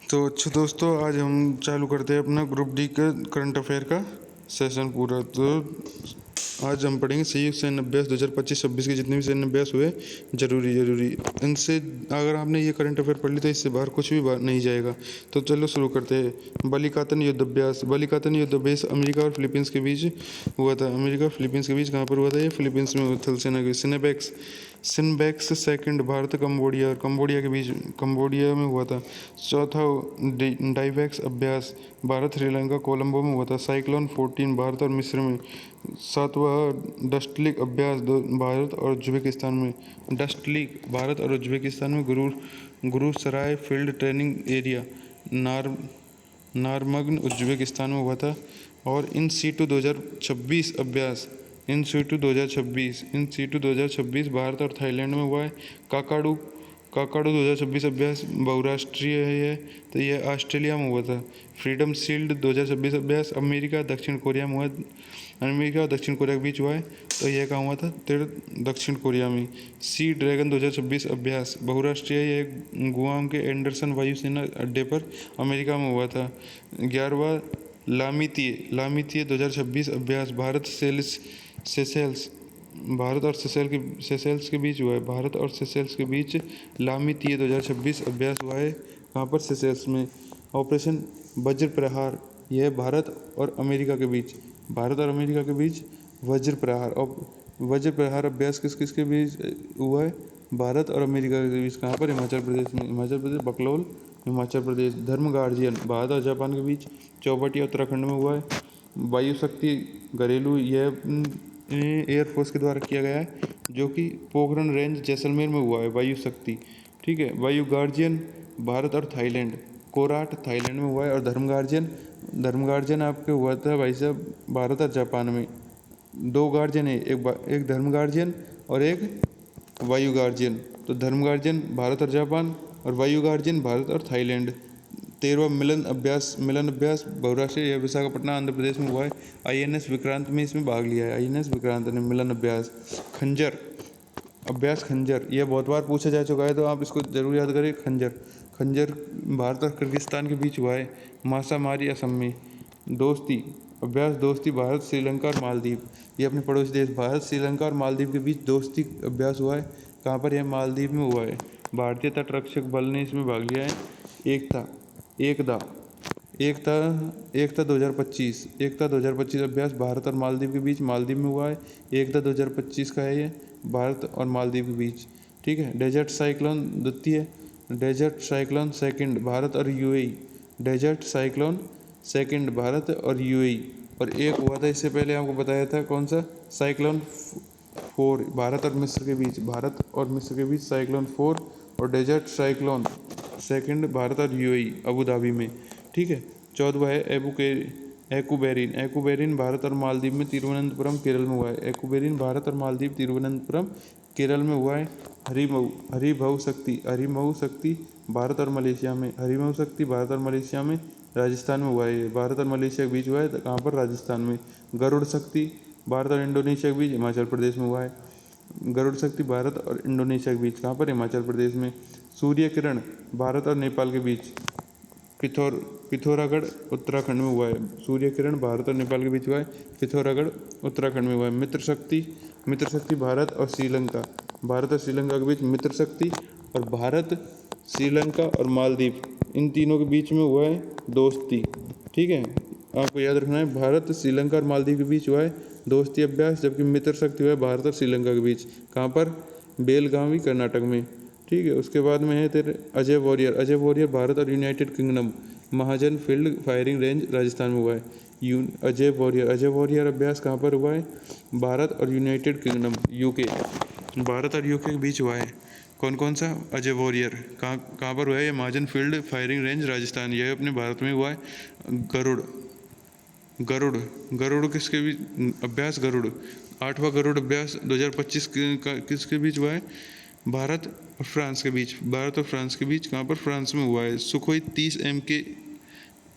तो अच्छा दोस्तों, आज हम चालू करते हैं अपना ग्रुप डी का करंट अफेयर का सेशन पूरा। तो आज हम पढ़ेंगे संयुक्त सैन्य अभ्यास 2025-26 के जितने भी सैन्य अभ्यास हुए, जरूरी इनसे अगर आपने ये करंट अफेयर पढ़ ली तो इससे बाहर कुछ भी बाहर नहीं जाएगा। तो चलो शुरू करते हैं। बलिकातन युद्ध अभ्यास। बलिकातन युद्ध अभ्यास अमेरिका और फिलीपींस के बीच हुआ था। अमेरिका और फिलीपींस के बीच कहाँ पर हुआ था? ये फिलीपींस में हुआ। थल सेना के सिनेबैक्स सिनबैक्स सेकंड भारत कंबोडिया और कंबोडिया के बीच कंबोडिया में हुआ था। चौथा डाइवैक्स अभ्यास भारत श्रीलंका कोलंबो में हुआ था। साइक्लोन 14 भारत और मिस्र में। सातवां डस्टलिक अभ्यास भारत और उज्बेकिस्तान में। डस्टलिक भारत और उज्बेकिस्तान में गुरुसराय फील्ड ट्रेनिंग एरिया नारमग्न उज्बेकिस्तान में हुआ था। और इन सीटू 2026 अभ्यास इन सीटू 2026 भारत और थाईलैंड में हुआ है। काकाडू काकाडू 2026 अभ्यास बहुराष्ट्रीय है, तो यह ऑस्ट्रेलिया में हुआ था। फ्रीडम शील्ड 2026 अभ्यास अमेरिका दक्षिण कोरिया में हुआ। अमेरिका और दक्षिण कोरिया के बीच हुआ है, तो यह कहाँ हुआ था? दक्षिण कोरिया में। सी ड्रैगन 2026 अभ्यास बहुराष्ट्रीय, यह गुआम के एंडरसन वायुसेना अड्डे पर अमेरिका में हुआ था। 11वां लामितीय 2026 अभ्यास भारत और सेशेल्स के बीच हुआ है। भारत और सेशेल्स के बीच लामितीय 2026 अभ्यास हुआ है। कहाँ पर? सेशेल्स में। ऑपरेशन वज्र प्रहार, यह भारत और अमेरिका के बीच वज्र प्रहार और वज्र प्रहार अभ्यास किस किस के बीच हुआ है? भारत और अमेरिका के बीच। कहाँ पर? हिमाचल प्रदेश में। हिमाचल प्रदेश बकलौल, हिमाचल प्रदेश। धर्म गार्जियन भारत और जापान के बीच चौबटिया उत्तराखंड में हुआ है। वायु शक्ति घरेलू, यह एयरफोर्स के द्वारा किया गया है, जो कि पोखरण रेंज जैसलमेर में हुआ है। वायु शक्ति, ठीक है। वायु गार्जियन भारत और थाईलैंड, कोराट थाईलैंड में हुआ है। और धर्म गार्जियन आपके हुआ था भाई साहब भारत और जापान में। दो गार्जियन है, एक धर्म गार्जियन और एक वायु गार्जियन। तो धर्म गार्जियन भारत और जापान और वायु गार्जियन भारत और थाईलैंड। 13वां मिलन अभ्यास बहुराष्ट्रीय, यह विशाखापट्टनम आंध्र प्रदेश में हुआ है। INS विक्रांत में इसमें भाग लिया है। INS विक्रांत ने मिलन अभ्यास। खंजर अभ्यास खंजर, यह बहुत बार पूछा जा चुका है, तो आप इसको जरूर याद करें। खंजर भारत और किर्गिस्तान के बीच हुआ है। मासामारी असम में। दोस्ती भारत श्रीलंका और मालदीव, ये अपने पड़ोसी देश भारत श्रीलंका और मालदीव के बीच दोस्ती अभ्यास हुआ है। कहाँ पर? यह मालदीव में हुआ है। भारतीय तटरक्षक बल ने इसमें भाग लिया है। एकता 2025 अभ्यास भारत और मालदीव के बीच मालदीव में हुआ है। एकता 2025 का है ये, भारत और मालदीव के बीच, ठीक है। डेजर्ट साइक्लोन सेकंड भारत और UAE। Desert cyclone second Bharat और UAE। और एक हुआ था इससे पहले, आपको बताया था कौन सा? साइक्लोन 4 भारत और मिस्र के बीच साइक्लोन 4 और डेजर्ट साइक्लोन सेकंड भारत और UAE अबू धाबी में, ठीक है। 14वां है एक्यूबेरिन भारत और मालदीव में तिरुवनंतपुरम केरल में हुआ है। एक्यूबेरिन भारत और मालदीव तिरुवनंतपुरम केरल में हुआ है। हरिमऊ शक्ति भारत और मलेशिया में। हरिमऊ शक्ति भारत और मलेशिया में राजस्थान में हुआ है। भारत और मलेशिया के बीच हुआ है, कहाँ पर? राजस्थान में। गरुड़ शक्ति भारत और इंडोनेशिया के बीच हिमाचल प्रदेश में हुआ है। गरुड़ शक्ति भारत और इंडोनेशिया के बीच, कहाँ पर? हिमाचल प्रदेश में। सूर्य किरण भारत और नेपाल के बीच पिथौरागढ़ उत्तराखंड में हुआ है। सूर्य किरण भारत और नेपाल के बीच हुआ है, पिथौरागढ़ उत्तराखंड में हुआ है। मित्र शक्ति भारत और श्रीलंका के बीच मित्र शक्ति, और भारत श्रीलंका और मालदीव, इन तीनों के बीच में हुआ है दोस्ती, ठीक है। आपको याद रखना है, भारत श्रीलंका और मालदीव के बीच हुआ है दोस्ती अभ्यास, जबकि मित्र शक्ति हुआ है भारत और श्रीलंका के बीच। कहाँ पर? बेलगावी कर्नाटक में, ठीक है। उसके बाद में है तेरे अजय वॉरियर भारत और यूनाइटेड किंगडम महाजन फील्ड फायरिंग रेंज राजस्थान में हुआ है। अजय वॉरियर अभ्यास कहाँ पर हुआ है? भारत और यूनाइटेड किंगडम UK, भारत और UK के बीच हुआ है। कौन सा? अजय वॉरियर। कहाँ पर हुआ है? ये महाजन फील्ड फायरिंग रेंज राजस्थान, यह अपने भारत में हुआ है। गरुड़ किसके बीच अभ्यास? 8वां गरुड़ अभ्यास 2025 किसके बीच हुआ है? भारत और फ्रांस के बीच। कहाँ पर? फ्रांस में हुआ है। सुखोई 30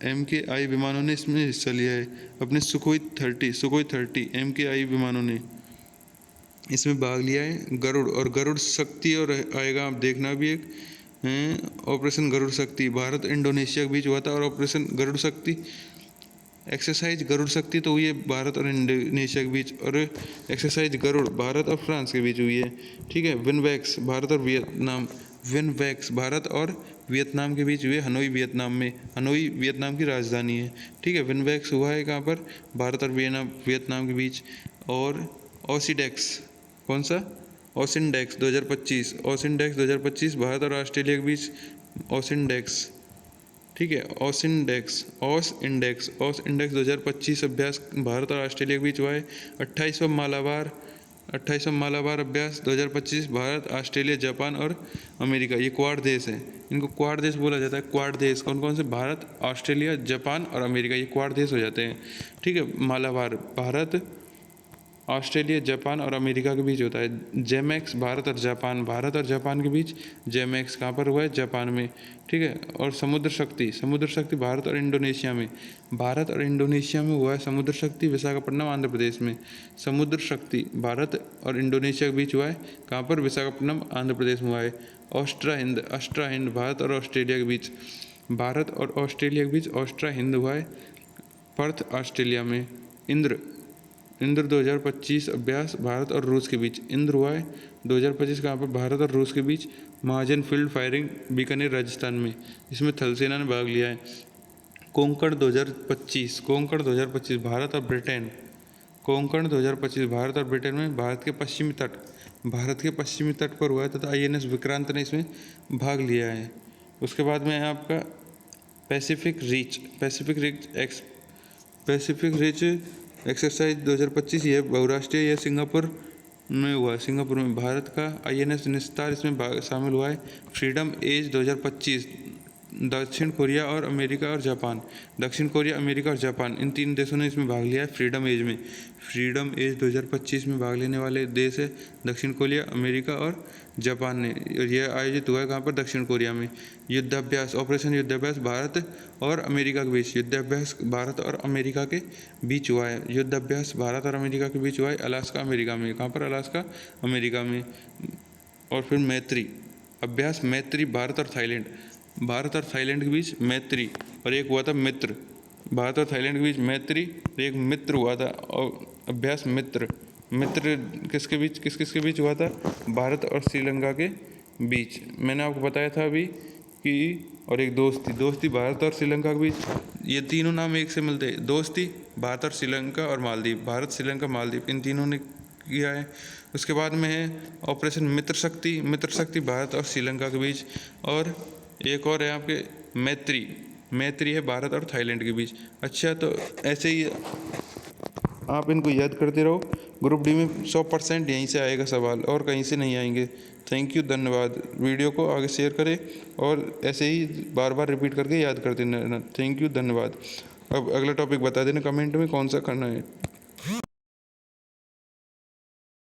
MKI विमानों ने इसमें हिस्सा लिया है। अपने सुखोई 30 MKI विमानों ने इसमें भाग लिया है। गरुड़ शक्ति और आएगा, आप देखना भी एक ऑपरेशन गरुड़ शक्ति भारत इंडोनेशिया के बीच हुआ था। और ऑपरेशन गरुड़ शक्ति एक्सरसाइज गरुड़ शक्ति तो हुई है भारत और इंडोनेशिया के बीच, और एक्सरसाइज गरुड़ भारत और फ्रांस के बीच हुई है। ठीक है। विनवैक्स भारत और वियतनाम, विनवैक्स भारत और वियतनाम के बीच हुई है, हनोई वियतनाम में। हनोई वियतनाम की राजधानी है। ठीक है। विनवैक्स हुआ है कहाँ पर? भारत और वियतनाम के बीच। और ओसिडेक्स, कौन सा? ओसिनडेक्स 2025, ओसिनडेक्स 2025 भारत और ऑस्ट्रेलिया के बीच। ओसिनडेक्स, ठीक है। ओस इंडेक्स 2025 अभ्यास भारत और ऑस्ट्रेलिया के बीच हुआ है। 28वां मालाबार अभ्यास 2025 भारत, ऑस्ट्रेलिया, जापान और अमेरिका। ये क्वाड देश हैं, इनको क्वाड देश बोला जाता है। क्वाड देश कौन कौन से? भारत, ऑस्ट्रेलिया, जापान और अमेरिका, ये क्वाड देश हो जाते हैं। ठीक है। मालाबार भारत, ऑस्ट्रेलिया, जापान और अमेरिका के बीच होता है। जेमैक्स भारत और जापान, भारत और जापान के बीच। जेमैक्स कहाँ पर हुआ है? जापान में। ठीक है। और समुद्र शक्ति भारत और इंडोनेशिया में। भारत और इंडोनेशिया में हुआ है समुद्र शक्ति, विशाखापट्टनम आंध्र प्रदेश में। समुद्र शक्ति भारत और इंडोनेशिया के बीच हुआ है, कहाँ पर? विशाखापट्टनम आंध्र प्रदेश में हुआ है। ऑस्ट्रा हिंद भारत और ऑस्ट्रेलिया के बीच। भारत और ऑस्ट्रेलिया के बीच ऑस्ट्रा हिंद हुआ है, पर्थ ऑस्ट्रेलिया में। इंद्र 2025 अभ्यास भारत और रूस के बीच। इंद्र हुआ है 2025 कहाँ पर? भारत और रूस के बीच। महाजन फील्ड फायरिंग बीकानेर राजस्थान में, इसमें थल सेना ने भाग लिया है। कोंकण 2025 भारत और ब्रिटेन। कोंकण 2025 भारत और ब्रिटेन में। भारत के पश्चिमी तट पर हुआ है तथा INS विक्रांत ने इसमें भाग लिया है। उसके बाद में है आपका पैसिफिक रिच एक्सरसाइज 2025। ये बहुराष्ट्रीय, यह सिंगापुर में हुआ है। सिंगापुर में भारत का INS निस्तार इसमें शामिल हुआ है। फ्रीडम एज 2025 दक्षिण कोरिया और अमेरिका और जापान। दक्षिण कोरिया, अमेरिका और जापान, इन 3 देशों ने इसमें भाग लिया है फ्रीडम एज में। फ्रीडम एज 2025 में भाग लेने वाले देश है दक्षिण कोरिया, अमेरिका और जापान ने। और यह आयोजित हुआ है कहाँ पर? दक्षिण कोरिया में। युद्धाभ्यास, ऑपरेशन युद्धाभ्यास भारत और अमेरिका के बीच। युद्धाभ्यास भारत और अमेरिका के बीच हुआ है। युद्धाभ्यास भारत और अमेरिका के बीच हुआ है अलास्का, अमेरिका में। कहाँ पर? अलास्का, अमेरिका में। और फिर मैत्री अभ्यास, मैत्री भारत और थाईलैंड के बीच मैत्री। और एक हुआ था मित्र, भारत और थाईलैंड के बीच मैत्री, एक मित्र हुआ था। और अभ्यास मित्र किसके बीच हुआ था? भारत और श्रीलंका के बीच। मैंने आपको बताया था अभी कि, और एक दोस्ती भारत और श्रीलंका के बीच। ये तीनों नाम एक से मिलते हैं। दोस्ती भारत और श्रीलंका और मालदीव, भारत, श्रीलंका, मालदीव, इन तीनों ने किया है। उसके बाद में है ऑपरेशन मित्र शक्ति भारत और श्रीलंका के बीच। और एक और है आपके मैत्री है भारत और थाईलैंड के बीच। अच्छा, तो ऐसे ही आप इनको याद करते रहो। ग्रुप डी में 100% यहीं से आएगा सवाल, और कहीं से नहीं आएंगे। थैंक यू, धन्यवाद। वीडियो को आगे शेयर करें और ऐसे ही बार बार रिपीट करके याद करते रहना। थैंक यू, धन्यवाद। अब अगला टॉपिक बता देना कमेंट में कौन सा करना है।